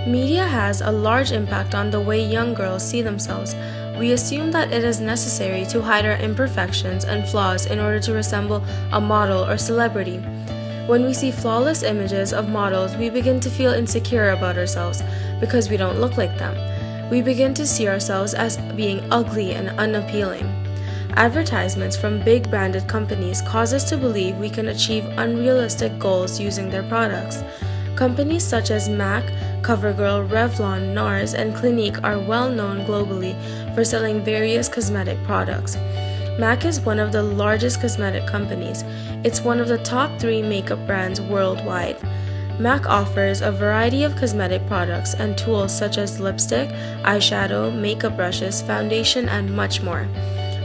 Media has a large impact on the way young girls see themselves. We assume that it is necessary to hide our imperfections and flaws in order to resemble a model or celebrity. When we see flawless images of models, we begin to feel insecure about ourselves because we don't look like them. We begin to see ourselves as being ugly and unappealing. Advertisements from big branded companies cause us to believe we can achieve unrealistic goals using their products. Companies such as MAC, CoverGirl, Revlon, NARS, and Clinique are well known globally for selling various cosmetic products. MAC is one of the largest cosmetic companies. It's one of the top 3 makeup brands worldwide. MAC offers a variety of cosmetic products and tools such as lipstick, eyeshadow, makeup brushes, foundation, and much more.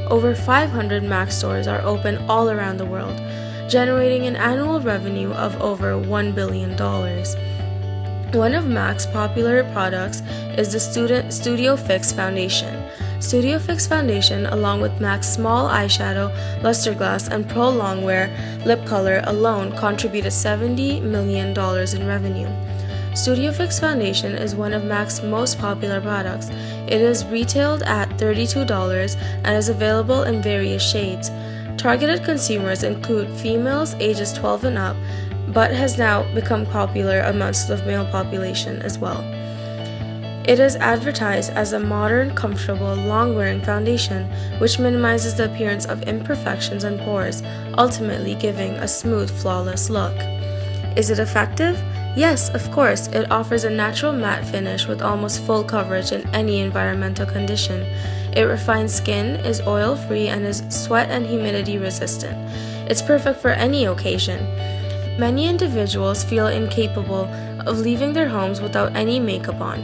Over 500 MAC stores are open all around the world, generating an annual revenue of over $1 billion. One of MAC's popular products is the Studio Fix Foundation. Studio Fix Foundation, along with MAC's small eyeshadow, luster glass, and Pro Longwear lip color alone, contributed $70 million in revenue. Studio Fix Foundation is one of MAC's most popular products. It is retailed at $32 and is available in various shades. Targeted consumers include females ages 12 and up, but has now become popular amongst the male population as well. It is advertised as a modern, comfortable, long-wearing foundation which minimizes the appearance of imperfections and pores, ultimately giving a smooth, flawless look. Is it effective? Yes, of course. It offers a natural matte finish with almost full coverage in any environmental condition. It refines skin, is oil-free, and is sweat and humidity resistant. It's perfect for any occasion. Many individuals feel incapable of leaving their homes without any makeup on.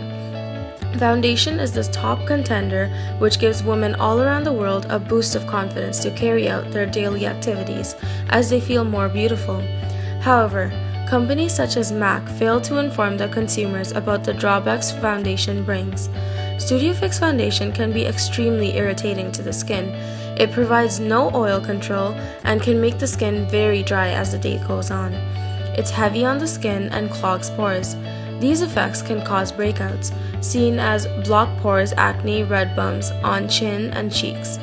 Foundation is the top contender which gives women all around the world a boost of confidence to carry out their daily activities as they feel more beautiful. However, companies such as MAC fail to inform their consumers about the drawbacks foundation brings. Studio Fix Foundation can be extremely irritating to the skin. It provides no oil control and can make the skin very dry as the day goes on. It's heavy on the skin and clogs pores. These effects can cause breakouts, seen as blocked pores, acne, red bumps on chin and cheeks.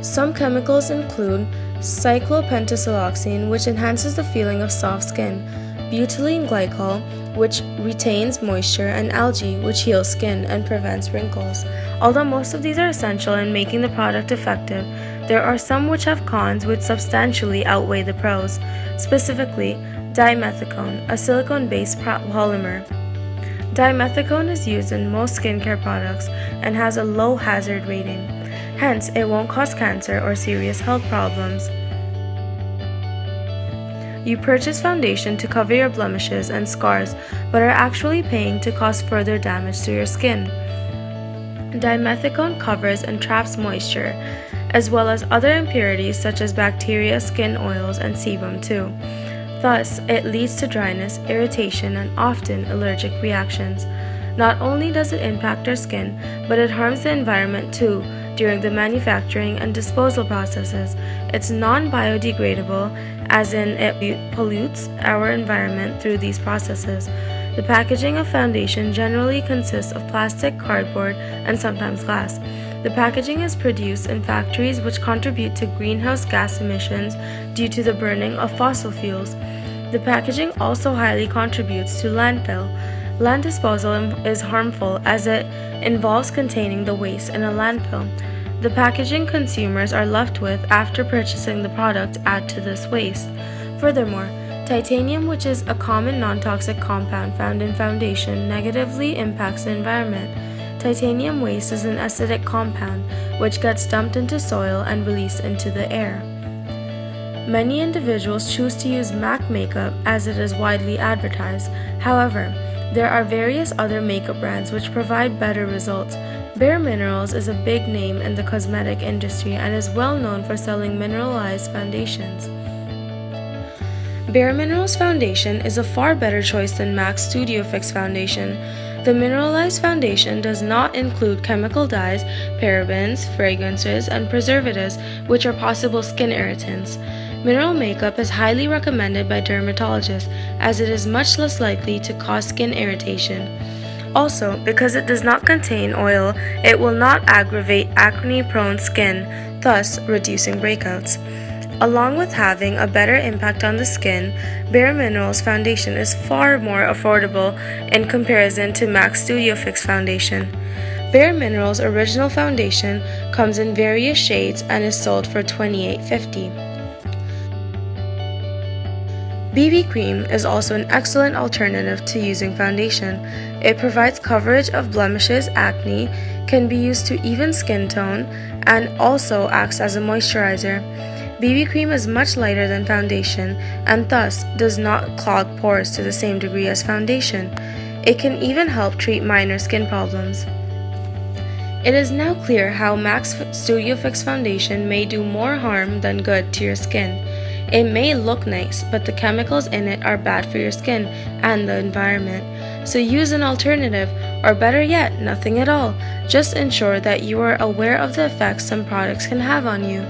Some chemicals include cyclopentasiloxane, which enhances the feeling of soft skin, butylene glycol, which retains moisture, and algae, which heals skin and prevents wrinkles. Although most of these are essential in making the product effective, there are some which have cons which substantially outweigh the pros, specifically dimethicone, a silicone-based polymer. Dimethicone is used in most skincare products and has a low hazard rating. Hence, it won't cause cancer or serious health problems. You purchase foundation to cover your blemishes and scars, but are actually paying to cause further damage to your skin. Dimethicone covers and traps moisture, as well as other impurities such as bacteria, skin oils, and sebum too. Thus, it leads to dryness, irritation, and often allergic reactions. Not only does it impact our skin, but it harms the environment too during the manufacturing and disposal processes. It's non-biodegradable, as in it pollutes our environment through these processes. The packaging of foundation generally consists of plastic, cardboard, and sometimes glass. The packaging is produced in factories which contribute to greenhouse gas emissions due to the burning of fossil fuels. The packaging also highly contributes to landfill. Land disposal is harmful as it involves containing the waste in a landfill. The packaging consumers are left with after purchasing the product add to this waste. Furthermore, titanium, which is a common non-toxic compound found in foundation, negatively impacts the environment. Titanium waste is an acidic compound which gets dumped into soil and released into the air. Many individuals choose to use MAC makeup as it is widely advertised. However, there are various other makeup brands which provide better results. Bare Minerals is a big name in the cosmetic industry and is well known for selling mineralized foundations. Bare Minerals Foundation is a far better choice than MAC's Studio Fix Foundation. The mineralized foundation does not include chemical dyes, parabens, fragrances, and preservatives, which are possible skin irritants. Mineral makeup is highly recommended by dermatologists as it is much less likely to cause skin irritation. Also, because it does not contain oil, it will not aggravate acne-prone skin, thus reducing breakouts. Along with having a better impact on the skin, Bare Minerals foundation is far more affordable in comparison to MAC Studio Fix foundation. Bare Minerals original foundation comes in various shades and is sold for $28.50. BB cream is also an excellent alternative to using foundation. It provides coverage of blemishes, acne, can be used to even skin tone, and also acts as a moisturizer. BB cream is much lighter than foundation and thus does not clog pores to the same degree as foundation. It can even help treat minor skin problems. It is now clear how MAC Studio Fix foundation may do more harm than good to your skin. It may look nice, but the chemicals in it are bad for your skin and the environment. So use an alternative, or better yet, nothing at all. Just ensure that you are aware of the effects some products can have on you.